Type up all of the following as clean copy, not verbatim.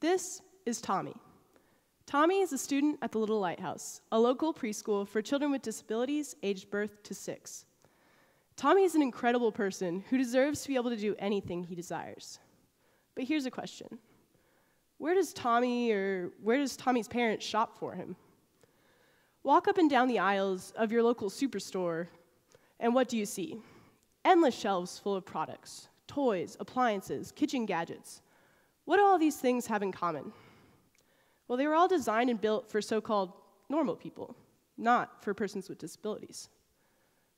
This is Tommy. Tommy is a student at the Little Lighthouse, a local preschool for children with disabilities aged birth to 6. Tommy is an incredible person who deserves to be able to do anything he desires. But here's a question. Where does Tommy's parents shop for him? Walk up and down the aisles of your local superstore, and what do you see? Endless shelves full of products, toys, appliances, kitchen gadgets. What do all these things have in common? Well, they were all designed and built for so-called normal people, not for persons with disabilities.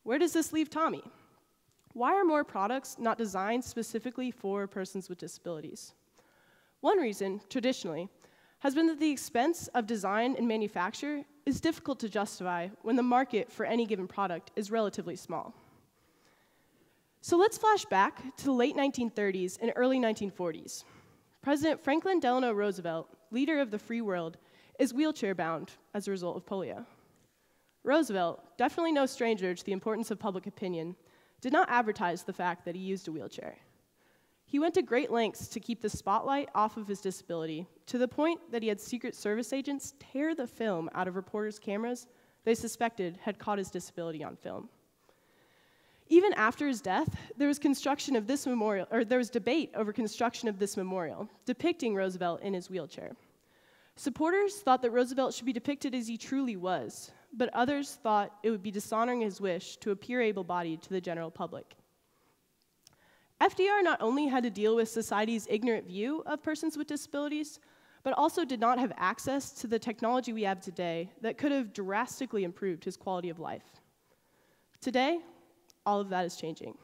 Where does this leave Tommy? Why are more products not designed specifically for persons with disabilities? One reason, traditionally, has been that the expense of design and manufacture is difficult to justify when the market for any given product is relatively small. So let's flash back to the late 1930s and early 1940s. President Franklin Delano Roosevelt, leader of the free world, is wheelchair-bound as a result of polio. Roosevelt, definitely no stranger to the importance of public opinion, did not advertise the fact that he used a wheelchair. He went to great lengths to keep the spotlight off of his disability, to the point that he had Secret Service agents tear the film out of reporters' cameras they suspected had caught his disability on film. Even after his death, there was debate over construction of this memorial, depicting Roosevelt in his wheelchair. Supporters thought that Roosevelt should be depicted as he truly was, but others thought it would be dishonoring his wish to appear able-bodied to the general public. FDR not only had to deal with society's ignorant view of persons with disabilities, but also did not have access to the technology we have today that could have drastically improved his quality of life. Today, all of that is changing.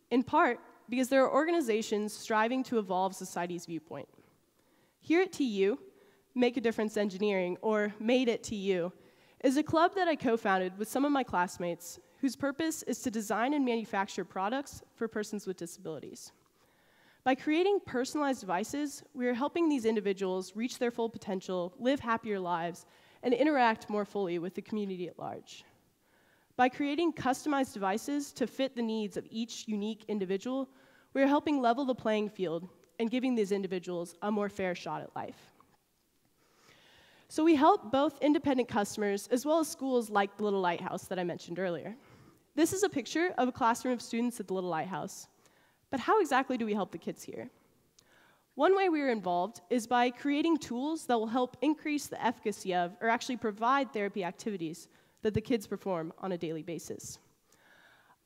In part, because there are organizations striving to evolve society's viewpoint. Here at TU, Make a Difference Engineering, or Made at TU, is a club that I co-founded with some of my classmates whose purpose is to design and manufacture products for persons with disabilities. By creating personalized devices, we are helping these individuals reach their full potential, live happier lives, and interact more fully with the community at large. By creating customized devices to fit the needs of each unique individual, we are helping level the playing field and giving these individuals a more fair shot at life. So we help both independent customers as well as schools like the Little Lighthouse that I mentioned earlier. This is a picture of a classroom of students at the Little Lighthouse. But how exactly do we help the kids here? One way we are involved is by creating tools that will help increase the efficacy of, or actually provide therapy activities that the kids perform on a daily basis.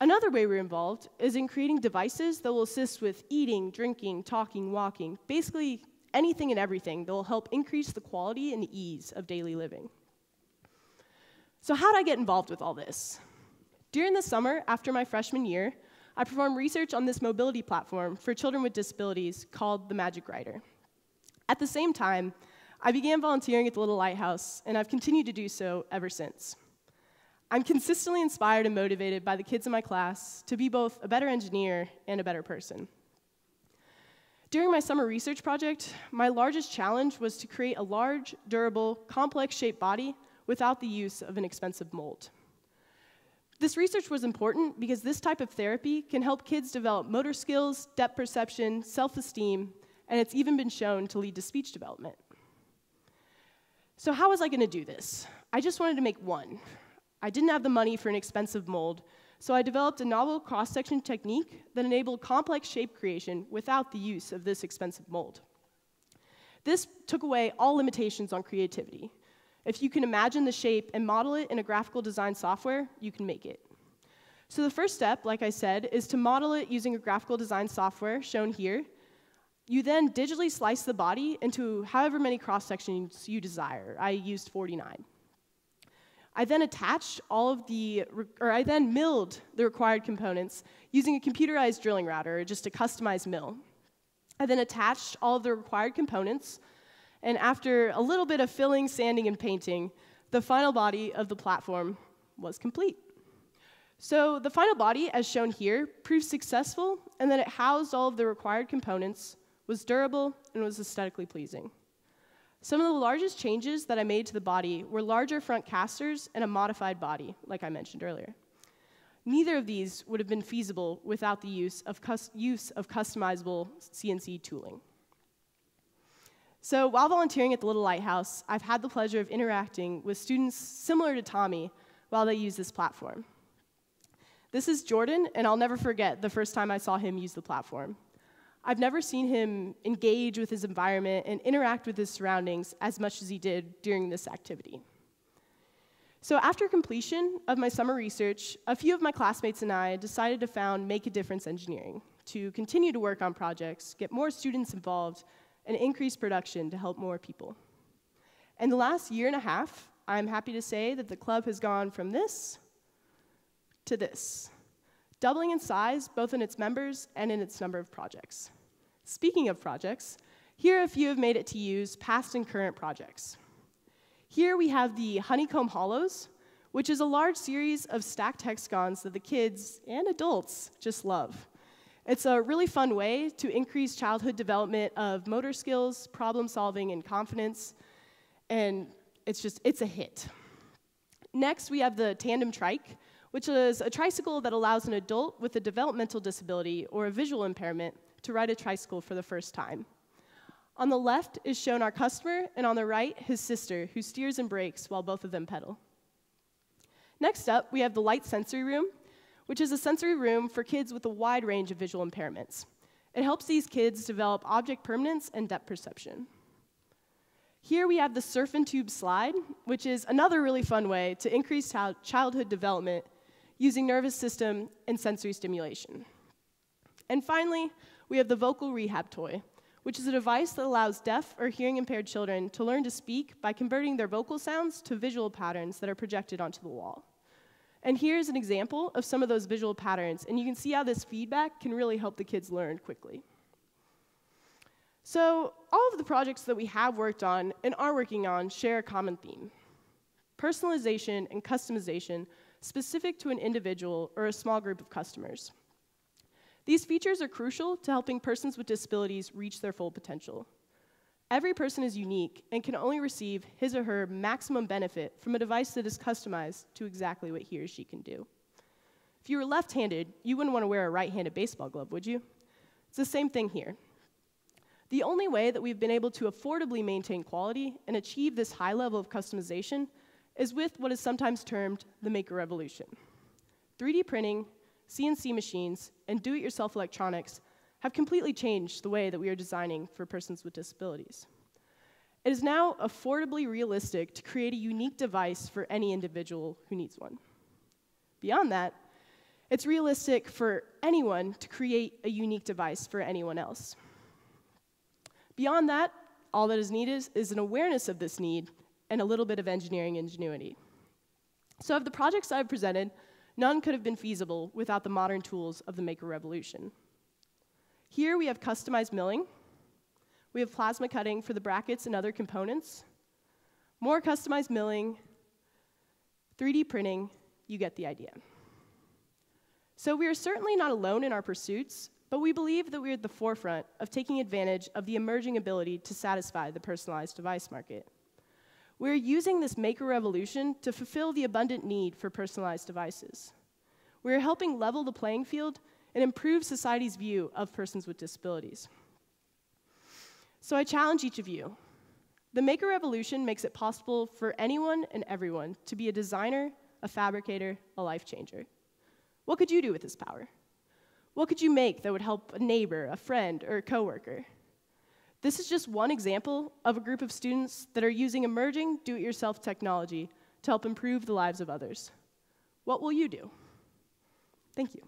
Another way we're involved is in creating devices that will assist with eating, drinking, talking, walking, basically anything and everything that will help increase the quality and ease of daily living. So how did I get involved with all this? During the summer, after my freshman year, I performed research on this mobility platform for children with disabilities called the Magic Rider. At the same time, I began volunteering at the Little Lighthouse, and I've continued to do so ever since. I'm consistently inspired and motivated by the kids in my class to be both a better engineer and a better person. During my summer research project, my largest challenge was to create a large, durable, complex-shaped body without the use of an expensive mold. This research was important because this type of therapy can help kids develop motor skills, depth perception, self-esteem, and it's even been shown to lead to speech development. So how was I going to do this? I just wanted to make one. I didn't have the money for an expensive mold, so I developed a novel cross-section technique that enabled complex shape creation without the use of this expensive mold. This took away all limitations on creativity. If you can imagine the shape and model it in a graphical design software, you can make it. So the first step, like I said, is to model it using a graphical design software shown here. You then digitally slice the body into however many cross-sections you desire. I used 49. I then milled the required components using a computerized drilling router, or just a customized mill. I then attached all of the required components, and after a little bit of filling, sanding, and painting, the final body of the platform was complete. So the final body, as shown here, proved successful, and that it housed all of the required components, was durable, and was aesthetically pleasing. Some of the largest changes that I made to the body were larger front casters and a modified body, like I mentioned earlier. Neither of these would have been feasible without the use of customizable CNC tooling. So while volunteering at the Little Lighthouse, I've had the pleasure of interacting with students similar to Tommy while they use this platform. This is Jordan, and I'll never forget the first time I saw him use the platform. I've never seen him engage with his environment and interact with his surroundings as much as he did during this activity. So after completion of my summer research, a few of my classmates and I decided to found Make a Difference Engineering to continue to work on projects, get more students involved, and increase production to help more people. In the last year and a half, I'm happy to say that the club has gone from this to this, doubling in size both in its members and in its number of projects. Speaking of projects, here are a few have made it to use past and current projects. Here we have the Honeycomb Hollows, which is a large series of stacked hexagons that the kids and adults just love. It's a really fun way to increase childhood development of motor skills, problem solving, and confidence, and it's a hit. Next, we have the Tandem Trike, which is a tricycle that allows an adult with a developmental disability or a visual impairment to ride a tricycle for the first time. On the left is shown our customer, and on the right, his sister, who steers and brakes while both of them pedal. Next up, we have the Light Sensory Room, which is a sensory room for kids with a wide range of visual impairments. It helps these kids develop object permanence and depth perception. Here we have the Surf and Tube Slide, which is another really fun way to increase childhood development using nervous system and sensory stimulation. And finally, we have the Vocal Rehab Toy, which is a device that allows deaf or hearing impaired children to learn to speak by converting their vocal sounds to visual patterns that are projected onto the wall. And here's an example of some of those visual patterns, and you can see how this feedback can really help the kids learn quickly. So all of the projects that we have worked on and are working on share a common theme: personalization and customization specific to an individual or a small group of customers. These features are crucial to helping persons with disabilities reach their full potential. Every person is unique and can only receive his or her maximum benefit from a device that is customized to exactly what he or she can do. If you were left-handed, you wouldn't want to wear a right-handed baseball glove, would you? It's the same thing here. The only way that we've been able to affordably maintain quality and achieve this high level of customization is with what is sometimes termed the maker revolution. 3D printing, CNC machines, and do-it-yourself electronics have completely changed the way that we are designing for persons with disabilities. It is now affordably realistic to create a unique device for any individual who needs one. Beyond that, it's realistic for anyone to create a unique device for anyone else. Beyond that, all that is needed is an awareness of this need and a little bit of engineering ingenuity. So of the projects I've presented, none could have been feasible without the modern tools of the maker revolution. Here we have customized milling. We have plasma cutting for the brackets and other components. More customized milling, 3D printing, you get the idea. So we are certainly not alone in our pursuits, but we believe that we are at the forefront of taking advantage of the emerging ability to satisfy the personalized device market. We're using this maker revolution to fulfill the abundant need for personalized devices. We're helping level the playing field and improve society's view of persons with disabilities. So I challenge each of you. The maker revolution makes it possible for anyone and everyone to be a designer, a fabricator, a life changer. What could you do with this power? What could you make that would help a neighbor, a friend, or a coworker? This is just one example of a group of students that are using emerging do-it-yourself technology to help improve the lives of others. What will you do? Thank you.